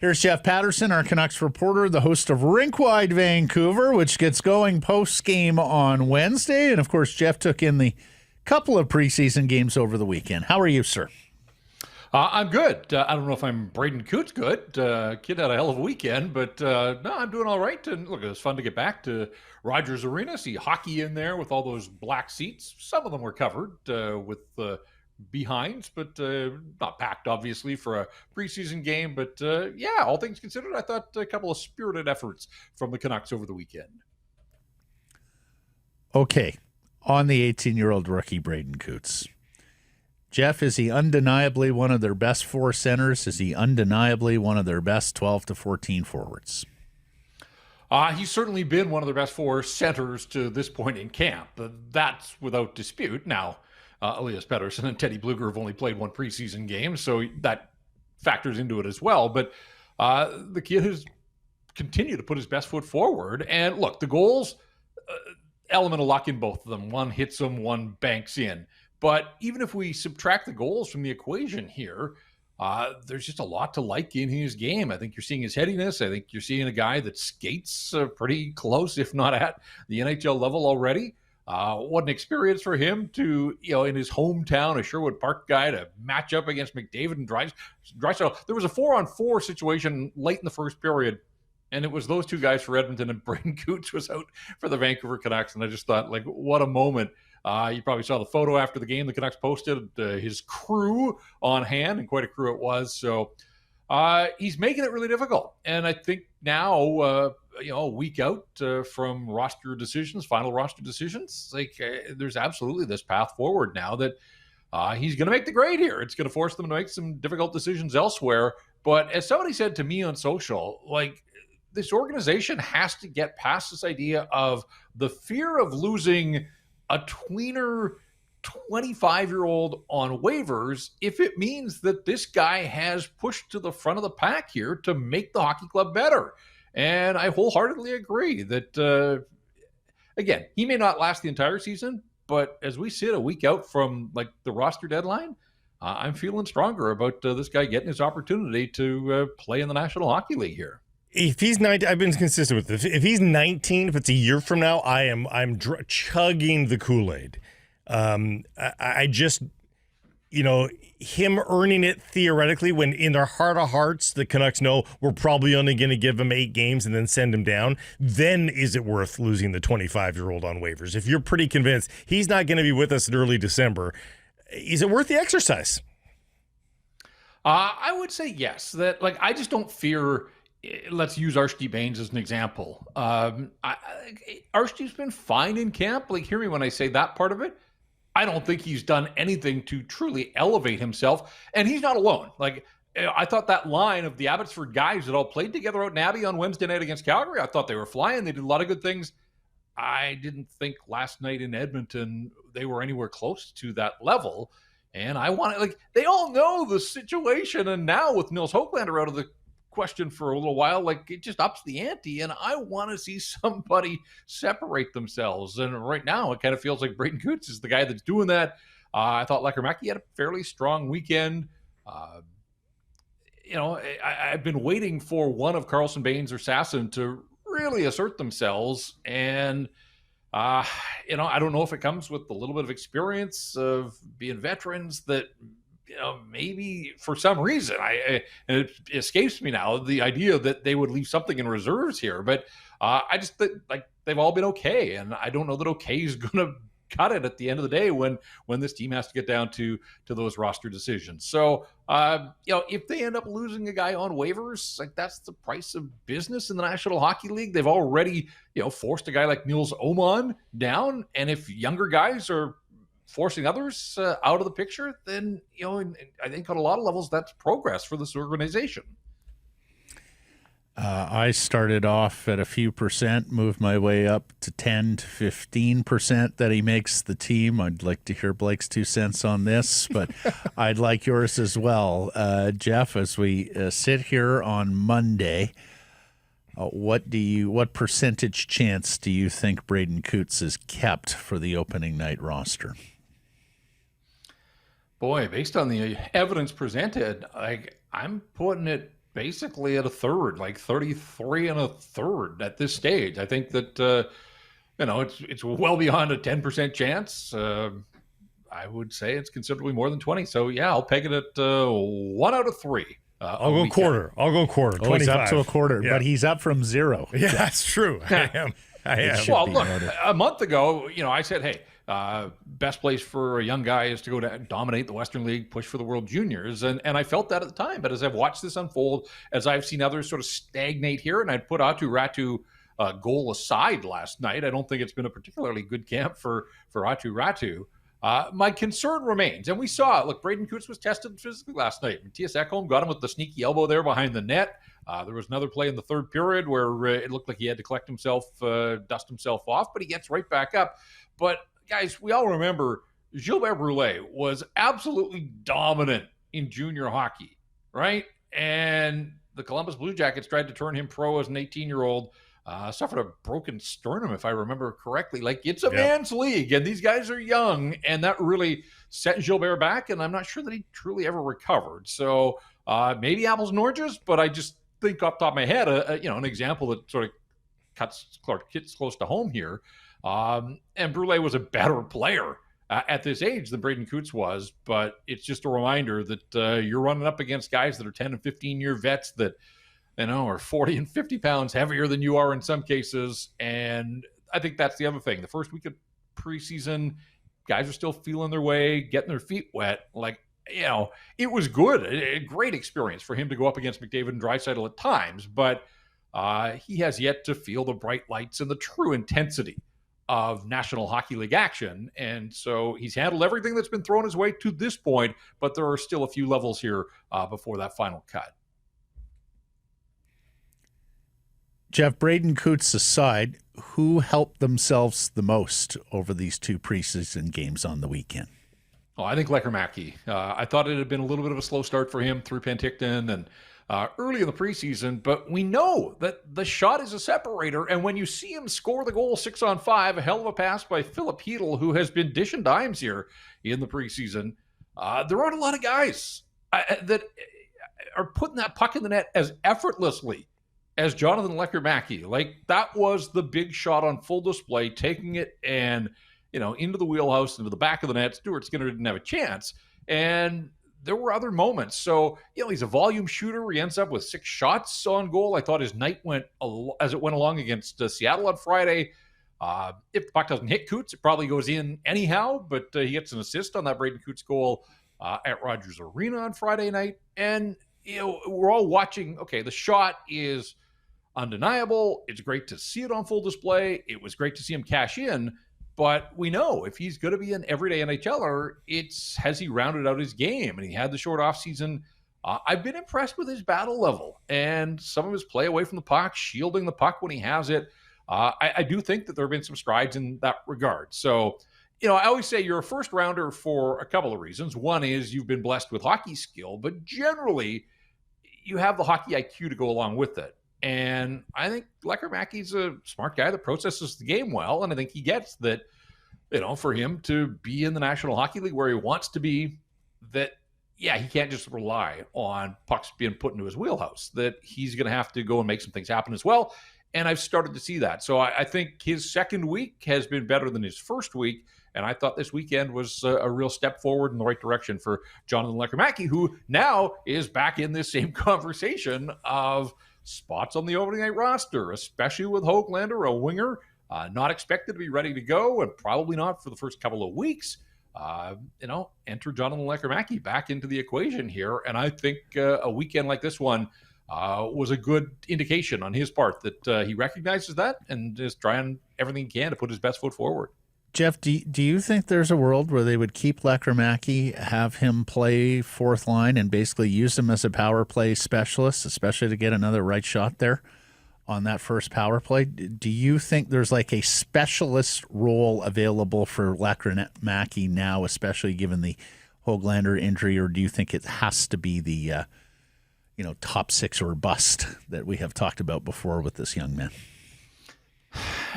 Here's Jeff Paterson, our Canucks reporter, the host of RinkWide Vancouver, which gets going post-game on Wednesday. And, of course, Jeff took in the couple of preseason games over the weekend. How are you, sir? I'm good. I don't know if I'm Braden Coots good. Kid had a hell of a weekend, but no, I'm doing all right. And look, it was fun to get back to Rogers Arena, see hockey in there with all those black seats. Some of them were covered with behinds, but not packed, obviously, for a preseason game. But yeah, all things considered, I thought a couple of spirited efforts from the Canucks over the weekend. Okay, on the 18-year-old rookie, Braden Coots. Jeff, is he undeniably one of their best four centers? Is he undeniably one of their best 12 to 14 forwards? He's certainly been one of their best four centers to this point in camp. That's without dispute. Now, Elias Paterson and Teddy Bluger have only played one preseason game, so that factors into it as well. But the kid has continued to put his best foot forward. And look, the goals, element of luck in both of them. One hits them, one banks in. But even if we subtract the goals from the equation here, there's just a lot to like in his game. I think you're seeing his headiness. I think you're seeing a guy that skates pretty close, if not at the NHL level already. What an experience for him to, in his hometown, a Sherwood Park guy, to match up against McDavid and Draisaitl. There was a 4-on-4 situation late in the first period, and it was those two guys for Edmonton, and Braden Coots was out for the Vancouver Canucks. And I just thought, what a moment. You probably saw the photo after the game the Canucks posted, his crew on hand, and quite a crew it was. So he's making it really difficult. And I think now, a week out from roster decisions, final roster decisions, there's absolutely this path forward now that he's going to make the grade here. It's going to force them to make some difficult decisions elsewhere. But as somebody said to me on social, this organization has to get past this idea of the fear of losing a tweener 25-year-old on waivers if it means that this guy has pushed to the front of the pack here to make the hockey club better. And I wholeheartedly agree that, again, he may not last the entire season, but as we sit a week out from the roster deadline, I'm feeling stronger about this guy getting his opportunity to play in the National Hockey League here. If he's 19, I've been consistent with this. If he's 19, if it's a year from now, I'm chugging the Kool-Aid. I just, him earning it theoretically when in their heart of hearts, the Canucks know we're probably only going to give him 8 games and then send him down, then is it worth losing the 25-year-old on waivers? If you're pretty convinced he's not going to be with us in early December, is it worth the exercise? I would say yes. That I just don't fear. Let's use Archie Bains as an example. Archie's been fine in camp. Hear me when I say that part of it. I don't think he's done anything to truly elevate himself, and he's not alone. I thought that line of the Abbotsford guys that all played together out in Abbey on Wednesday night against Calgary, I thought they were flying. They did a lot of good things. I didn't think last night in Edmonton they were anywhere close to that level, and I want they all know the situation, and now with Nils Höglander out of the question for a little while, it just ups the ante, and I want to see somebody separate themselves. And right now it kind of feels like Braden Coots is the guy that's doing that. I thought Lekkerimaki had a fairly strong weekend. I've been waiting for one of Carlson, Bains, or Sasson to really assert themselves, and I don't know if it comes with a little bit of experience of being veterans that maybe for some reason, it escapes me now, the idea that they would leave something in reserves here. But I just think they've all been okay, and I don't know that okay is going to cut it at the end of the day when this team has to get down to those roster decisions. So if they end up losing a guy on waivers, that's the price of business in the National Hockey League. They've already forced a guy like Nils Åman down, and if younger guys are forcing others out of the picture, then I think on a lot of levels that's progress for this organization. I started off at a few percent, moved my way up to 10 to 15% that he makes the team. I'd like to hear Blake's 2 cents on this, but I'd like yours as well. Jeff, as we sit here on Monday, what percentage chance do you think Braden Coots is kept for the opening night roster? Boy, based on the evidence presented, I'm putting it basically at a third, like 33 and a third at this stage. I think that, it's well beyond a 10% chance. I would say it's considerably more than 20. So, yeah, I'll peg it at 1 out of 3. I'll go quarter. 25. He's up to a quarter, Yeah. but he's up from 0. Yeah, that's true. I am. Well, look, a month ago, I said, hey, best place for a young guy is to go to dominate the Western League, push for the World Juniors. And I felt that at the time. But as I've watched this unfold, as I've seen others sort of stagnate here, and I'd put Aatu Ratu goal aside last night, I don't think it's been a particularly good camp for Aatu Ratu. My concern remains, and we saw it. Look, Braden Coots was tested physically last night. Matthias Ekholm got him with the sneaky elbow there behind the net. There was another play in the third period where it looked like he had to collect himself, dust himself off, but he gets right back up. But, guys, we all remember Gilbert Brulé was absolutely dominant in junior hockey, right? And the Columbus Blue Jackets tried to turn him pro as an 18-year-old. Suffered a broken sternum, if I remember correctly. Like, it's a man's league, and these guys are young, and that really set Gilbert back, and I'm not sure that he truly ever recovered. So maybe apples and oranges, but I just think off the top of my head, an example that sort of cuts close to home here. And Brulé was a better player at this age than Braden Coots was, but it's just a reminder that you're running up against guys that are 10 and 15-year vets that are 40 and 50 pounds heavier than you are in some cases. And I think that's the other thing. The first week of preseason, guys are still feeling their way, getting their feet wet. Like, it was good. A great experience for him to go up against McDavid and Draisaitl at times, but he has yet to feel the bright lights and the true intensity of National Hockey League action. And so he's handled everything that's been thrown his way to this point, but there are still a few levels here before that final cut. Jeff, Braden Coots aside, who helped themselves the most over these 2 preseason games on the weekend? Oh, I think Lekkerimaki. I thought it had been a little bit of a slow start for him through Penticton and early in the preseason, but we know that the shot is a separator, and when you see him score the goal 6-on-5, a hell of a pass by Philip Chytil, who has been dishing dimes here in the preseason, there aren't a lot of guys that are putting that puck in the net as effortlessly as Jonathan Lekkerimaki. Like, that was the big shot on full display, taking it and, into the wheelhouse, into the back of the net. Stuart Skinner didn't have a chance. And there were other moments. So, he's a volume shooter. He ends up with 6 shots on goal. I thought his night went as it went along against Seattle on Friday. If the puck doesn't hit Coots, it probably goes in anyhow, but he gets an assist on that Braden Coots goal at Rogers Arena on Friday night. And, we're all watching. Okay, the shot is undeniable. It's great to see it on full display. It was great to see him cash in, but we know if he's going to be an everyday NHLer, has he rounded out his game? And he had the short offseason. I've been impressed with his battle level and some of his play away from the puck, shielding the puck when he has it. I do think that there have been some strides in that regard. So, I always say you're a first rounder for a couple of reasons. One is you've been blessed with hockey skill, but generally you have the hockey IQ to go along with it. And I think Lekkermaki's a smart guy that processes the game well. And I think he gets that, for him to be in the National Hockey League where he wants to be, that, he can't just rely on pucks being put into his wheelhouse, that he's going to have to go and make some things happen as well. And I've started to see that. So I think his second week has been better than his first week. And I thought this weekend was a real step forward in the right direction for Jonathan Lekkerimaki, who now is back in this same conversation of spots on the opening night roster, especially with Höglander, a winger, not expected to be ready to go, and probably not for the first couple of weeks. Enter Jonathan Lekkerimaki back into the equation here. And I think a weekend like this one was a good indication on his part that he recognizes that and is trying everything he can to put his best foot forward. Jeff, do you think there's a world where they would keep Lekkerimaki, have him play 4th line, and basically use him as a power play specialist, especially to get another right shot there on that first power play? Do you think there's like a specialist role available for Lekkerimaki now, especially given the Höglander injury, or do you think it has to be the top 6 or bust that we have talked about before with this young man?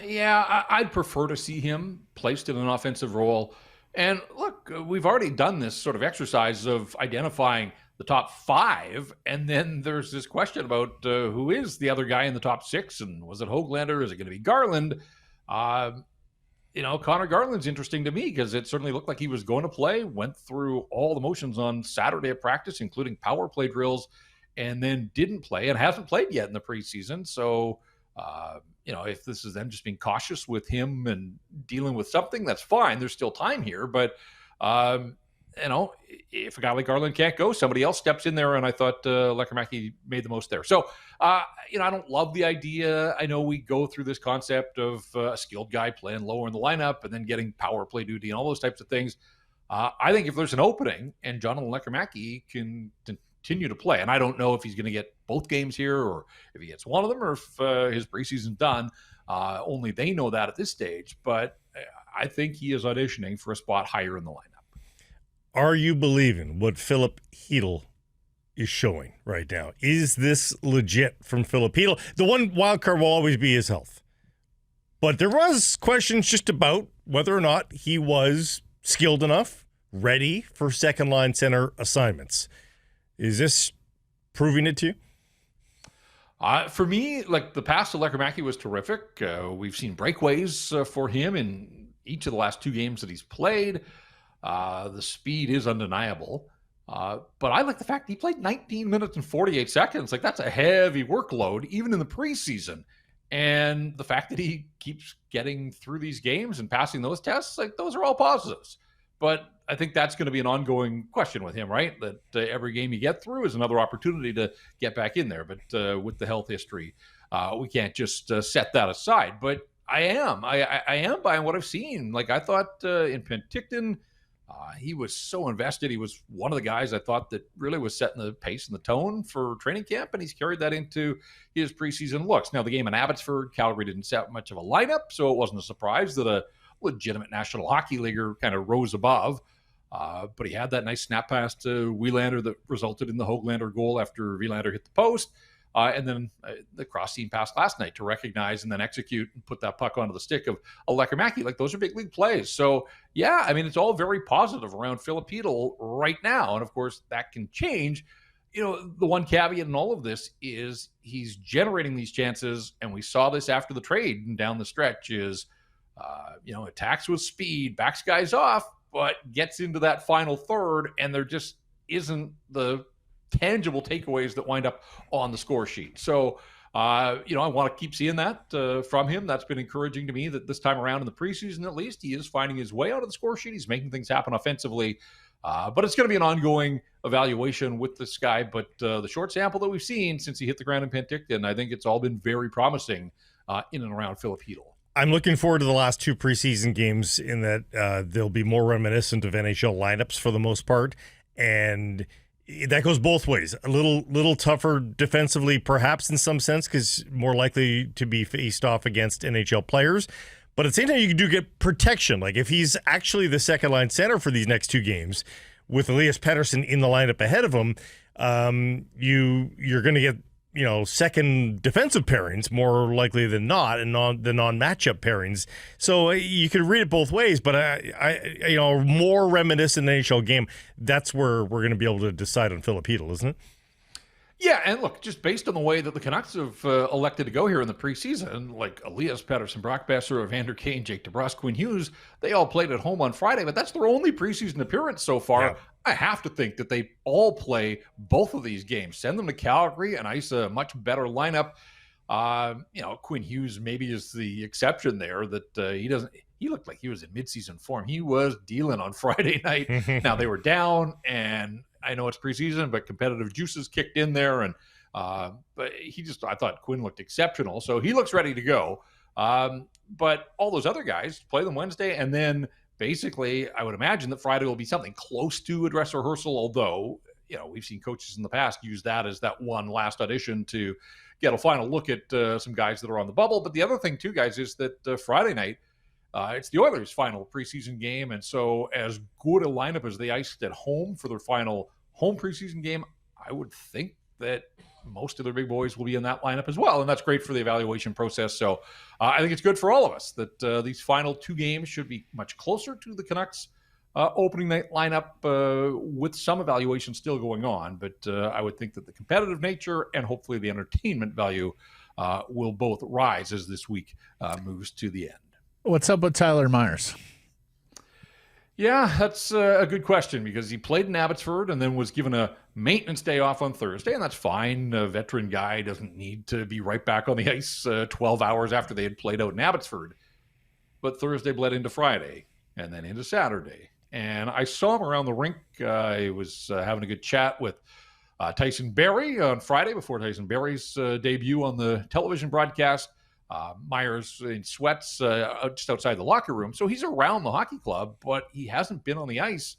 Yeah, I'd prefer to see him placed in an offensive role. And look, we've already done this sort of exercise of identifying the top 5. And then there's this question about who is the other guy in the top 6, and was it Höglander? Is it going to be Garland? Connor Garland's interesting to me because it certainly looked like he was going to play, went through all the motions on Saturday at practice, including power play drills, and then didn't play and hasn't played yet in the preseason. So, if this is them just being cautious with him and dealing with something, that's fine. There's still time here. But, if a guy like Garland can't go, somebody else steps in there. And I thought Lekkerimaki made the most there. So, I don't love the idea. I know we go through this concept of a skilled guy playing lower in the lineup and then getting power play duty and all those types of things. I think if there's an opening and Jonathan Lekkerimaki can continue to play, and I don't know if he's going to get both games here or if he gets one of them or if his preseason's done. Only they know that at this stage. But I think he is auditioning for a spot higher in the lineup. Are you believing what Filip Chytil is showing right now? Is this legit from Filip Chytil? The one wild card will always be his health. But there was questions just about whether or not he was skilled enough, ready for second-line center assignments. Is this proving it to you? For me, like the pass to Lekkerimaki was terrific. We've seen breakaways for him in each of the last 2 games that he's played. The speed is undeniable. But I like the fact he played 19 minutes and 48 seconds. Like, that's a heavy workload, even in the preseason. And the fact that he keeps getting through these games and passing those tests, like, those are all positives. But I think that's going to be an ongoing question with him, right? That every game you get through is another opportunity to get back in there. But with the health history, we can't just set that aside. But I am buying what I've seen. Like, I thought in Penticton, he was so invested. He was one of the guys I thought that really was setting the pace and the tone for training camp, and he's carried that into his preseason looks. Now, the game in Abbotsford, Calgary didn't set much of a lineup, so it wasn't a surprise that a legitimate National Hockey Leaguer kind of rose above. But he had that nice snap pass to Wielander that resulted in the Höglander goal after Wielander hit the post. And then the cross-seam pass last night to recognize and then execute and put that puck onto the stick of Lekkerimaki. Like, those are big league plays. So, yeah, I mean, it's all very positive around Filip Chytil right now. And, of course, that can change. The one caveat in all of this is he's generating these chances, and we saw this after the trade and down the stretch is, attacks with speed, backs guys off, but gets into that final third, and there just isn't the tangible takeaways that wind up on the score sheet. So, I want to keep seeing that from him. That's been encouraging to me that this time around in the preseason, at least, he is finding his way onto the score sheet. He's making things happen offensively. But it's going to be an ongoing evaluation with this guy. But the short sample that we've seen since he hit the ground in Penticton, I think it's all been very promising in and around Filip Chytil. I'm looking forward to the last 2 preseason games in that they'll be more reminiscent of NHL lineups for the most part. And that goes both ways. A little tougher defensively, perhaps in some sense, because more likely to be faced off against NHL players. But at the same time, you do get protection. Like, if he's actually the second line center for these next 2 games, with Elias Paterson in the lineup ahead of him, you're going to get second defensive pairings more likely than not, and the non-matchup pairings. So you could read it both ways, but I more reminiscent NHL game. That's where we're going to be able to decide on Filip Chytil, isn't it? Yeah, and look, just based on the way that the Canucks have elected to go here in the preseason, like Elias Paterson, Brock Besser, Evander Kane, Jake DeBrusk, Quinn Hughes, they all played at home on Friday, but that's their only preseason appearance so far. Yeah. I have to think that they all play both of these games. Send them to Calgary and ice a much better lineup. Quinn Hughes maybe is the exception there, that he looked like he was in midseason form. He was dealing on Friday night. Now, they were down, and I know it's preseason, but competitive juices kicked in there. And but I thought Quinn looked exceptional. So he looks ready to go. But all those other guys play them Wednesday. And then basically, I would imagine that Friday will be something close to a dress rehearsal. Although, we've seen coaches in the past use that as that one last audition to get a final look at some guys that are on the bubble. But the other thing too, guys, is that Friday night, it's the Oilers' final preseason game, and so as good a lineup as they iced at home for their final home preseason game, I would think that most of their big boys will be in that lineup as well, and that's great for the evaluation process. So I think it's good for all of us that these final 2 games should be much closer to the Canucks opening night lineup with some evaluation still going on. But I would think that the competitive nature and hopefully the entertainment value will both rise as this week moves to the end. What's up with Tyler Myers? Yeah, that's a good question because he played in Abbotsford and then was given a maintenance day off on Thursday, and that's fine. A veteran guy doesn't need to be right back on the ice 12 hours after they had played out in Abbotsford. But Thursday bled into Friday and then into Saturday. And I saw him around the rink. I was having a good chat with Tyson Barrie on Friday before Tyson Barrie's debut on the television broadcast. Myers in sweats just outside the locker room. So he's around the hockey club, but he hasn't been on the ice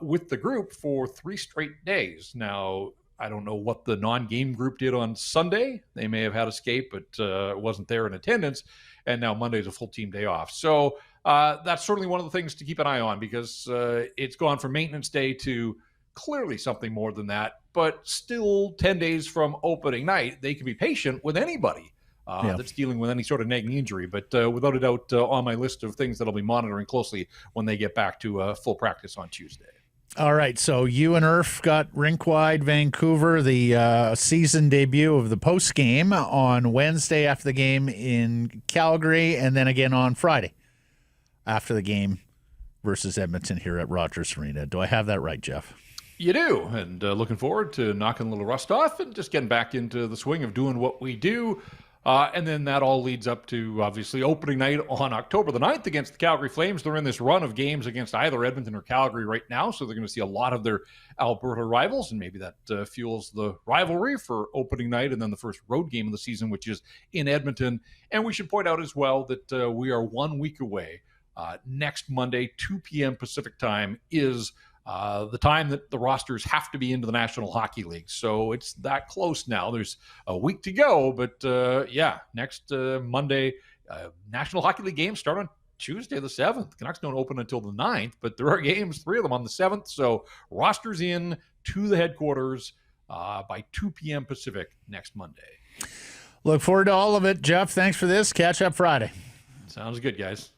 with the group for 3 straight days. Now, I don't know what the non-game group did on Sunday. They may have had escape, but wasn't there in attendance. And now Monday's a full team day off. So that's certainly one of the things to keep an eye on because it's gone from maintenance day to clearly something more than that. But still 10 days from opening night, they can be patient with anybody that's dealing with any sort of nagging injury. But without a doubt, on my list of things that I'll be monitoring closely when they get back to full practice on Tuesday. All right, so you and Irf got RinkWide Vancouver, the season debut of the post game on Wednesday after the game in Calgary, and then again on Friday after the game versus Edmonton here at Rogers Arena. Do I have that right, Jeff? You do, and looking forward to knocking a little rust off and just getting back into the swing of doing what we do. And then that all leads up to, obviously, opening night on October the 9th against the Calgary Flames. They're in this run of games against either Edmonton or Calgary right now, so they're going to see a lot of their Alberta rivals, and maybe that fuels the rivalry for opening night and then the first road game of the season, which is in Edmonton. And we should point out as well that we are 1 week away. Next Monday, 2 p.m. Pacific time, is the time that the rosters have to be into the National Hockey League. So it's that close now. There's a week to go, but next Monday, National Hockey League games start on Tuesday the 7th. Canucks don't open until the 9th, but there are games, 3 of them on the 7th. So rosters in to the headquarters by 2 p.m. Pacific next Monday. Look forward to all of it. Jeff, thanks for this. Catch up Friday. Sounds good, guys.